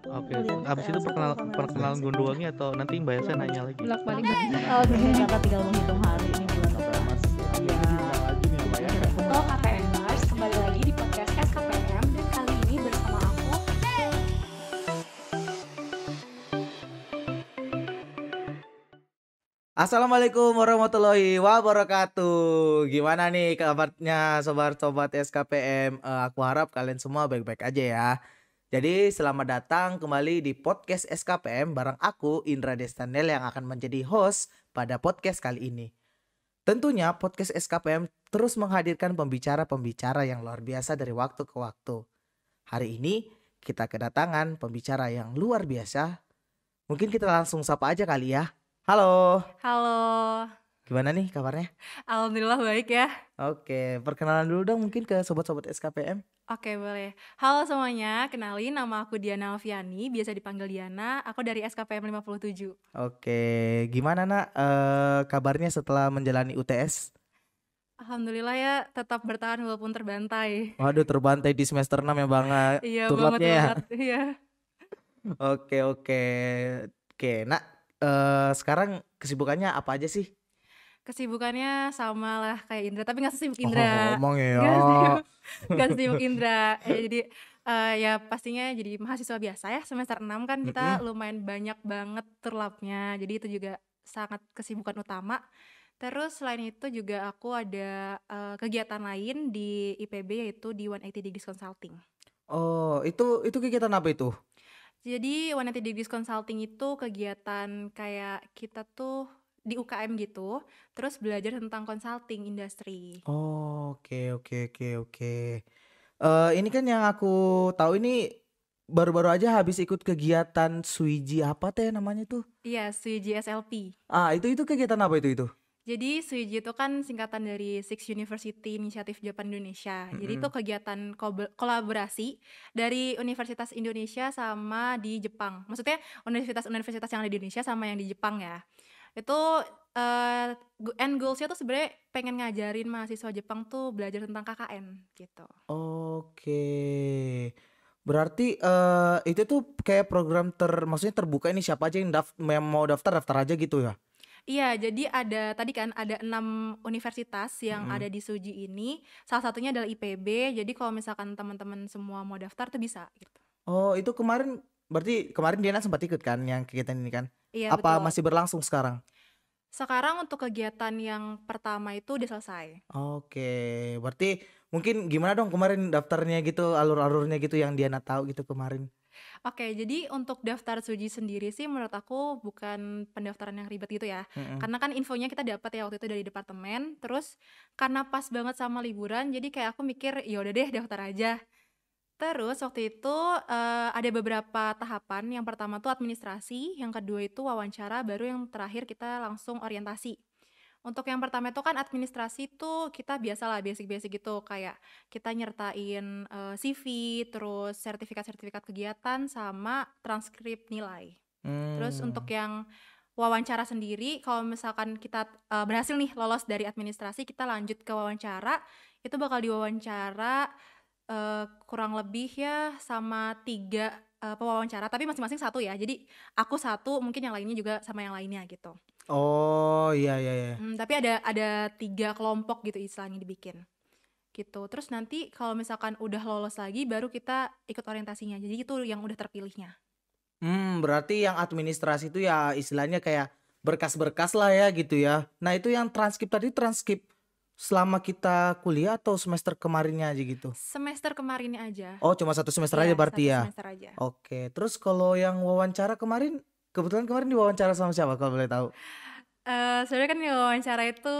aku Oke, ngeliatnya abis kayak itu satu kamera perkenalan satu Gondowangi atau nanti Mbak Yasa nanya lagi? Bolak-balik Mbak. Oke, kakak tinggal menghitung hari ini bulan November. Iya. Lagi nih apa ya? Halo KPMers, kembali lagi di podcast SKPM dan kali ini bersama aku. Assalamualaikum warahmatullahi wabarakatuh. Gimana nih kabarnya sobat-sobat SKPM? Aku harap kalian semua baik-baik aja ya. Jadi selamat datang kembali di podcast SKPM bareng aku Indra Destanel yang akan menjadi host pada podcast kali ini. Tentunya podcast SKPM terus menghadirkan pembicara-pembicara yang luar biasa dari waktu ke waktu. Hari ini kita kedatangan pembicara yang luar biasa. Mungkin kita langsung sapa aja kali ya. Halo, Halo, gimana nih kabarnya? alhamdulillah baik ya. Oke, perkenalan dulu dong mungkin ke sobat-sobat SKPM. Oke boleh. Halo semuanya, kenalin nama aku Diana Alfiani, biasa dipanggil Diana. Aku dari SKPM 57. Oke, gimana nak kabarnya setelah menjalani UTS? Alhamdulillah ya, tetap bertahan walaupun terbantai. Waduh, terbantai di semester 6 ya banget Iya turlapnya ya. banget. Iya. Oke, nak sekarang kesibukannya apa aja sih? Kesibukannya sama lah kayak Indra, tapi nggak sesibuk Indra. Ngomong ya. Nggak sesibuk Indra. Jadi ya pastinya jadi mahasiswa biasa ya, semester 6 kan kita lumayan banyak banget turlapnya. Jadi itu juga sangat kesibukan utama. Terus selain itu juga aku ada kegiatan lain di IPB yaitu di 180 Degrees Consulting. Oh, itu kegiatan apa itu? Jadi 180 Degrees Consulting itu kegiatan kayak kita tuh di UKM gitu, terus belajar tentang consulting industri. Oh, oke. Ini kan yang aku tahu ini baru-baru aja habis ikut kegiatan Suiji apa teh namanya tuh? Iya, Suiji SLP. Itu kegiatan apa itu? Jadi Suiji itu kan singkatan dari Six University Initiative Japan Indonesia. Jadi itu kegiatan kolaborasi dari Universitas Indonesia sama di Jepang. Maksudnya universitas-universitas yang ada di Indonesia sama yang di Jepang ya. Itu end goals-nya tuh sebenarnya pengen ngajarin mahasiswa Jepang tuh belajar tentang KKN gitu. Oke. Berarti itu tuh kayak program maksudnya terbuka ini siapa aja yang mau daftar aja gitu ya? Iya, jadi tadi kan ada 6 universitas yang ada di Suji ini. Salah satunya adalah IPB. Jadi kalau misalkan teman-teman semua mau daftar tuh bisa gitu. Oh, itu berarti kemarin Diana sempat ikut kan yang kegiatan ini kan? Iya, Apa betul. masih berlangsung sekarang? Sekarang untuk kegiatan yang pertama itu udah selesai. Oke, berarti mungkin gimana dong kemarin daftarnya gitu, alur-alurnya gitu yang Diana tahu gitu kemarin. Oke, jadi untuk daftar Suji sendiri sih menurut aku bukan pendaftaran yang ribet gitu ya. Karena kan infonya kita dapat ya waktu itu dari departemen. Terus karena pas banget sama liburan, jadi kayak aku mikir ya udah deh daftar aja. Terus waktu itu ada beberapa tahapan. Yang pertama tuh administrasi, yang kedua itu wawancara, baru yang terakhir kita langsung orientasi. Untuk yang pertama itu kan administrasi tuh kita biasalah basic-basic gitu, kayak kita nyertain CV, terus sertifikat-sertifikat kegiatan sama transkrip nilai. Terus untuk yang wawancara sendiri, kalau misalkan kita berhasil nih lolos dari administrasi, kita lanjut ke wawancara. Itu bakal diwawancara kurang lebih ya sama 3 pewawancara, tapi masing-masing satu ya. Jadi aku satu, mungkin yang lainnya juga sama yang lainnya gitu. Oh, iya. Tapi ada 3 kelompok gitu istilahnya dibikin gitu. Terus nanti kalau misalkan udah lolos lagi baru kita ikut orientasinya. Jadi itu yang udah terpilihnya. Berarti yang administrasi itu ya istilahnya kayak berkas-berkas lah ya gitu ya. Nah, itu yang transkrip selama kita kuliah atau semester kemarinnya aja gitu? Semester kemarinnya aja. Oh, cuma 1 semester Iya, aja berarti 1 ya? semester aja. Oke, terus kalau yang wawancara kemarin, kebetulan kemarin diwawancara sama siapa kalau boleh tahu? Sebenarnya kan yang wawancara itu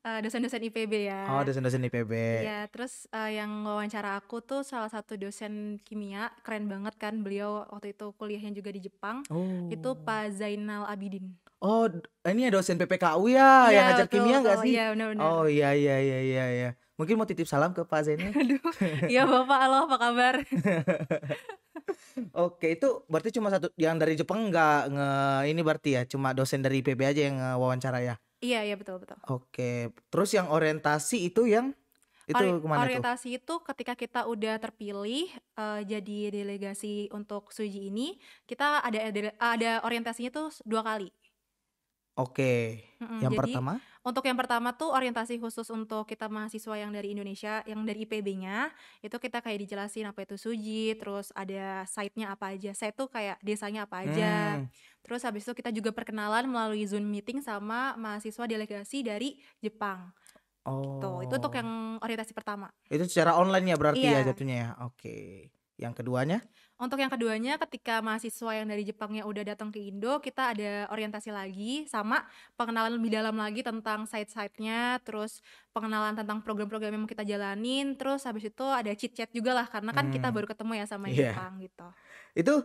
dosen-dosen IPB ya. Oh, dosen-dosen IPB. Iya, terus yang wawancara aku tuh salah satu dosen kimia, keren banget kan, beliau waktu itu kuliahnya juga di Jepang. Oh. Itu Pak Zainal Abidin. Oh, ini ya dosen PPKU ya, yang ngajar betul, kimia nggak betul. sih? Iya, benar-benar. Oh, iya. Mungkin mau titip salam ke Pak Zainal. Aduh, iya Bapak, halo apa kabar? Oke, itu berarti cuma satu yang dari Jepang ini berarti ya, cuma dosen dari IPB aja yang wawancara ya. Iya betul. Oke, terus yang orientasi itu yang Itu kemana tuh? Orientasi itu ketika kita udah terpilih jadi delegasi untuk Suji ini, kita ada orientasinya tuh 2 kali. Oke. Yang Jadi pertama? untuk yang pertama tuh orientasi khusus untuk kita mahasiswa yang dari Indonesia, yang dari IPB-nya, itu kita kayak dijelasin apa itu Suji, terus ada site-nya apa aja. Site tuh kayak desanya apa aja. Hmm. Terus habis itu kita juga perkenalan melalui Zoom meeting sama mahasiswa delegasi dari Jepang. Gitu. Itu untuk Oh. yang orientasi pertama. Itu secara online ya berarti ya Iya. jatuhnya ya. Oke. Yang keduanya? Untuk yang keduanya ketika mahasiswa yang dari Jepangnya udah datang ke Indo, kita ada orientasi lagi sama pengenalan lebih dalam lagi tentang site-site-nya, terus pengenalan tentang program-program yang mau kita jalanin, terus habis itu ada chit-chat juga lah karena kan kita baru ketemu ya sama yang Iya. Jepang gitu. Itu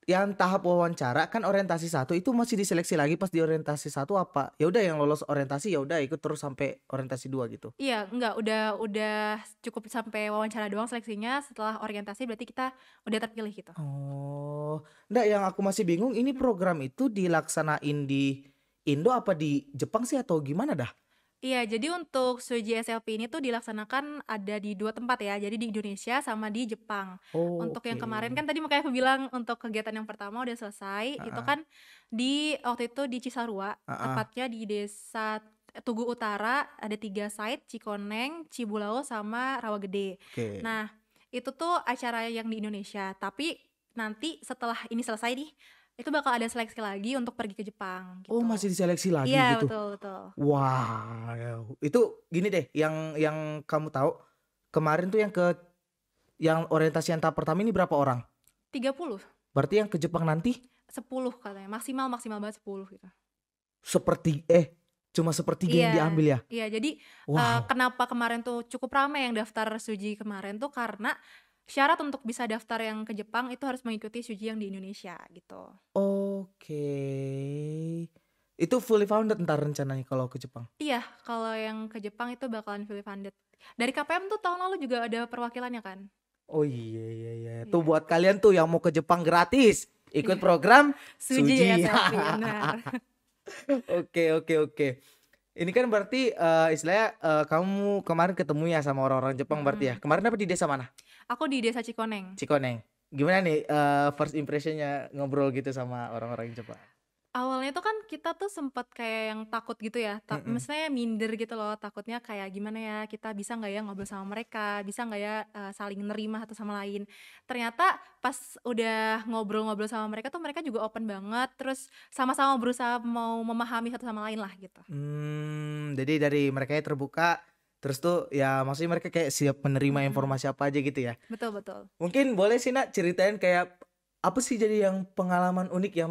yang tahap wawancara kan orientasi 1 itu masih diseleksi lagi pas di orientasi 1 apa? Ya udah yang lolos orientasi ya udah ikut terus sampai orientasi 2 gitu. Iya, enggak, udah cukup sampai wawancara doang seleksinya, setelah orientasi berarti kita udah terpilih gitu. Oh. Enggak, yang aku masih bingung ini program itu dilaksanain di Indo apa di Jepang sih atau gimana dah? Iya, jadi untuk Suji SLP ini tuh dilaksanakan ada di 2 tempat ya, jadi di Indonesia sama di Jepang. Oh, Untuk yang oke. kemarin kan tadi makanya aku bilang untuk kegiatan yang pertama udah selesai, itu Heeh. kan waktu itu di Cisarua, Heeh. tepatnya di desa Tugu Utara, ada 3 site, Cikoneng, Cibulao, sama Rawagede. Oke. Nah, itu tuh acara yang di Indonesia, tapi nanti setelah ini selesai nih, itu bakal ada seleksi lagi untuk pergi ke Jepang Oh, gitu. masih diseleksi lagi Iya, gitu. betul. Wow. Itu gini deh, yang kamu tahu kemarin tuh yang orientasi yang tahap pertama ini berapa orang? 30. Berarti yang ke Jepang nanti 10 katanya, maksimal banget 10 gitu. cuma sepertiga yang Iya, diambil ya. iya, jadi Wow. kenapa kemarin tuh cukup ramai yang daftar Suji kemarin tuh karena syarat untuk bisa daftar yang ke Jepang itu harus mengikuti Suji yang di Indonesia gitu. Oke. Itu fully funded ntar rencananya kalau ke Jepang. Iya, kalau yang ke Jepang itu bakalan fully funded. Dari KPM tuh tahun lalu juga ada perwakilannya kan? Oh iya. Tuh Iya. buat kalian tuh yang mau ke Jepang gratis, ikut Iya. program Suji Suji. SLP, benar. Oke. Ini kan berarti istilahnya kamu kemarin ketemu ya sama orang-orang Jepang berarti ya. Kemarin apa di desa mana? Aku di desa Cikoneng. Cikoneng. Gimana nih first impressionnya ngobrol gitu sama orang-orang Jepang? Awalnya tuh kan kita tuh sempet kayak yang takut gitu ya, maksudnya minder gitu loh, takutnya kayak gimana ya, kita bisa nggak ya ngobrol sama mereka, bisa nggak ya saling nerima satu sama lain. Ternyata pas udah ngobrol-ngobrol sama mereka tuh mereka juga open banget, terus sama-sama berusaha mau memahami satu sama lain lah gitu. Jadi dari mereka terbuka, terus tuh ya maksudnya mereka kayak siap menerima informasi apa aja gitu ya. Betul. Mungkin boleh sih Nak ceritain kayak apa sih jadi yang pengalaman unik yang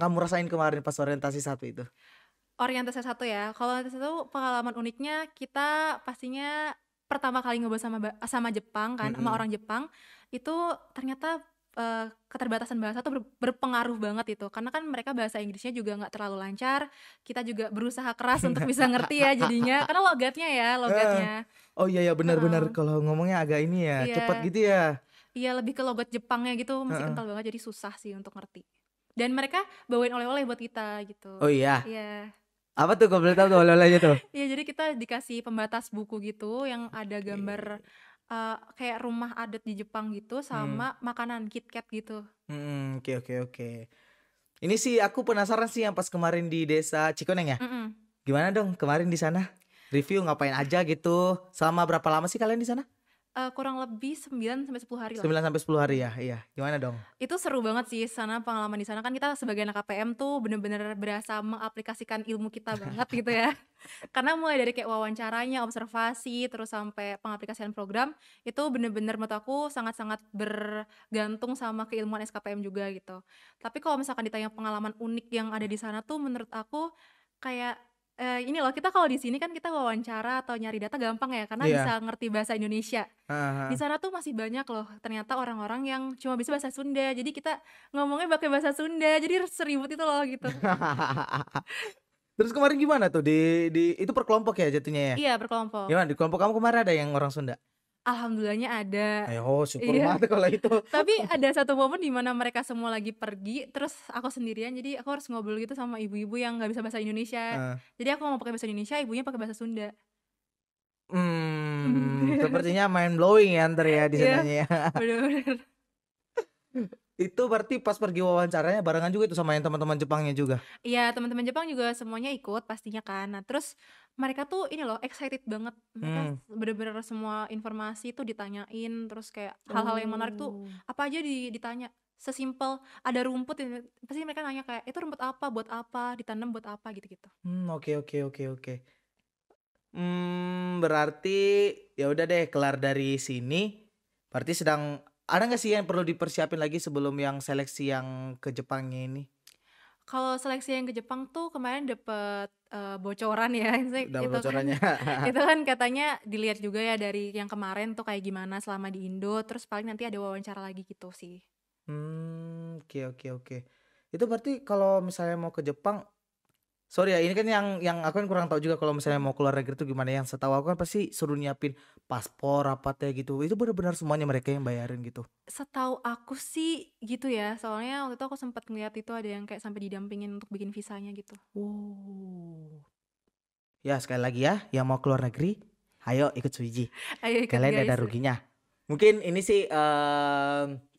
kamu rasain kemarin pas orientasi 1 itu? Orientasi 1 ya, kalau orientasi 1 pengalaman uniknya kita pastinya pertama kali ngobrol sama Jepang kan, sama orang Jepang, itu ternyata keterbatasan bahasa tuh berpengaruh banget itu, karena kan mereka bahasa Inggrisnya juga nggak terlalu lancar, kita juga berusaha keras untuk bisa ngerti ya jadinya, karena logatnya. Oh iya benar-benar kalau ngomongnya agak ini ya, Iya. cepat gitu ya. Iya, lebih ke logat Jepangnya gitu masih kental banget, jadi susah sih untuk ngerti. Dan mereka bawain oleh-oleh buat kita gitu. Oh iya. Iya. Apa tuh kalau boleh tahu tuh oleh-olehnya tuh? Iya, jadi kita dikasih pembatas buku gitu yang ada gambar kayak rumah adat di Jepang gitu sama makanan KitKat gitu. Oke. Ini sih aku penasaran sih yang pas kemarin di desa Cikoneng ya. Gimana dong kemarin di sana? Review ngapain aja gitu? Selama berapa lama sih kalian di sana? Kurang lebih 9 sampai 10 hari 9 lah. sampai 10 hari ya. Iya. Gimana dong? Itu seru banget sih sana, pengalaman di sana kan kita sebagai anak KPM tuh bener-bener berasa mengaplikasikan ilmu kita banget gitu ya. Karena mulai dari kayak wawancaranya, observasi, terus sampai pengaplikasian program itu bener-bener menurut aku sangat-sangat bergantung sama keilmuan SKPM juga gitu. Tapi kalau misalkan ditanya pengalaman unik yang ada di sana tuh menurut aku kayak ini loh, kita kalau di sini kan kita wawancara atau nyari data gampang ya karena Iya. bisa ngerti bahasa Indonesia. Heeh. Di sana tuh masih banyak loh ternyata orang-orang yang cuma bisa bahasa Sunda. Jadi kita ngomongnya pakai bahasa Sunda. Jadi seribut itu loh gitu. Terus kemarin gimana tuh di itu per kelompok ya jatuhnya ya? Iya, berkelompok. Gimana di kelompok kamu kemarin ada yang orang Sunda? Alhamdulillahnya ada. Ayo syukur Iya. banget kalau itu. Tapi ada satu momen di mana mereka semua lagi pergi, terus aku sendirian, jadi aku harus ngobrol gitu sama ibu-ibu yang nggak bisa bahasa Indonesia. Jadi aku mau pakai bahasa Indonesia, ibunya pakai bahasa Sunda. Sepertinya mind blowing ya ntar ya di Iya, sananya ya. bener-bener. Itu berarti pas pergi wawancaranya barengan juga itu sama yang teman-teman Jepangnya juga. Iya, teman-teman Jepang juga semuanya ikut pastinya kan. Nah, terus mereka tuh ini loh excited banget. Mereka Hmm. bener-bener semua informasi tuh ditanyain, terus kayak hal-hal yang menarik tuh Oh. apa aja ditanya. Sesimpel ada rumput pasti mereka nanya kayak itu rumput apa, buat apa, ditanam buat apa gitu-gitu. Oke oke oke oke. Berarti ya udah deh kelar dari sini. Berarti sedang ada nggak sih yang perlu dipersiapin lagi sebelum yang seleksi yang ke Jepangnya ini? Kalau seleksi yang ke Jepang tuh kemarin dapet bocoran ya, Dapat itu kan bocorannya. itu kan katanya dilihat juga ya dari yang kemarin tuh kayak gimana selama di Indo, terus paling nanti ada wawancara lagi gitu sih. Oke oke oke. Itu berarti kalau misalnya mau ke Jepang, sorry ya ini kan yang aku kan kurang tahu juga kalau misalnya mau keluar negeri itu gimana. Yang setahu aku kan pasti suruh nyiapin paspor apa teh gitu. Itu benar-benar semuanya mereka yang bayarin gitu. Setahu aku sih gitu ya, soalnya waktu itu aku sempat ngeliat itu ada yang kayak sampai didampingin untuk bikin visanya gitu. Oh. Ya sekali lagi ya, yang mau keluar negeri, ayo ikut Suiji. Ayo ikut Kalian guys. ada ruginya. Mungkin ini sih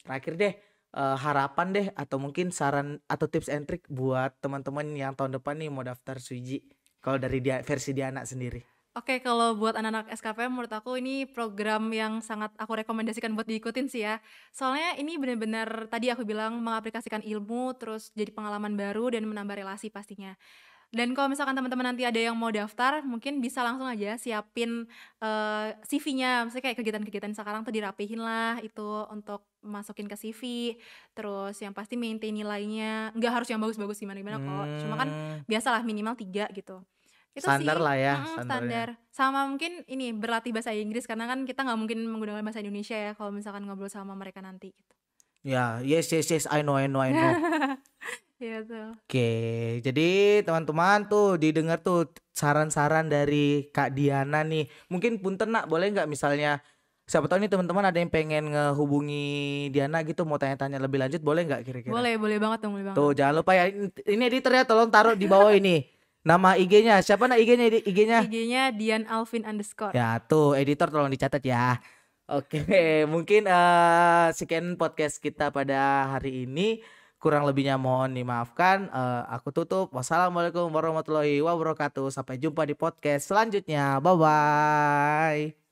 terakhir deh harapan deh atau mungkin saran atau tips and trick buat teman-teman yang tahun depan nih mau daftar Suiji. Kalau dari dia versi Diana sendiri. Oke, kalau buat anak-anak SKPM menurut aku ini program yang sangat aku rekomendasikan buat diikutin sih ya. Soalnya ini benar-benar tadi aku bilang mengaplikasikan ilmu, terus jadi pengalaman baru dan menambah relasi pastinya. Dan kalau misalkan teman-teman nanti ada yang mau daftar, mungkin bisa langsung aja siapin CV-nya. Maksudnya kayak kegiatan-kegiatan sekarang tuh dirapihin lah itu untuk masukin ke CV. Terus yang pasti maintain nilainya. Nggak harus yang bagus-bagus gimana-gimana kok. Cuma kan Hmm, biasalah minimal 3 gitu. Itu standar sih, lah ya, standar. standarnya. Sama mungkin ini berlatih bahasa Inggris karena kan kita nggak mungkin menggunakan bahasa Indonesia ya kalau misalkan ngobrol sama mereka nanti gitu. Ya, yes yes yes, I know I know I know. Iya tuh. Oke, jadi teman-teman tuh didengar tuh saran-saran dari Kak Diana nih. Mungkin punten nak, boleh nggak misalnya siapa tahu nih teman-teman ada yang pengen ngehubungi Diana gitu mau tanya-tanya lebih lanjut boleh nggak kira-kira? Boleh banget dong, boleh banget. Tuh jangan lupa ya ini editor ya tolong taruh di bawah ini. Nama IG-nya siapa nak IG-nya IG-nya? IG-nya Dian Alvin _ Ya tuh editor tolong dicatat ya. Oke, mungkin sekian podcast kita pada hari ini. Kurang lebihnya mohon dimaafkan. Aku tutup. Wassalamualaikum warahmatullahi wabarakatuh. Sampai jumpa di podcast selanjutnya. Bye bye.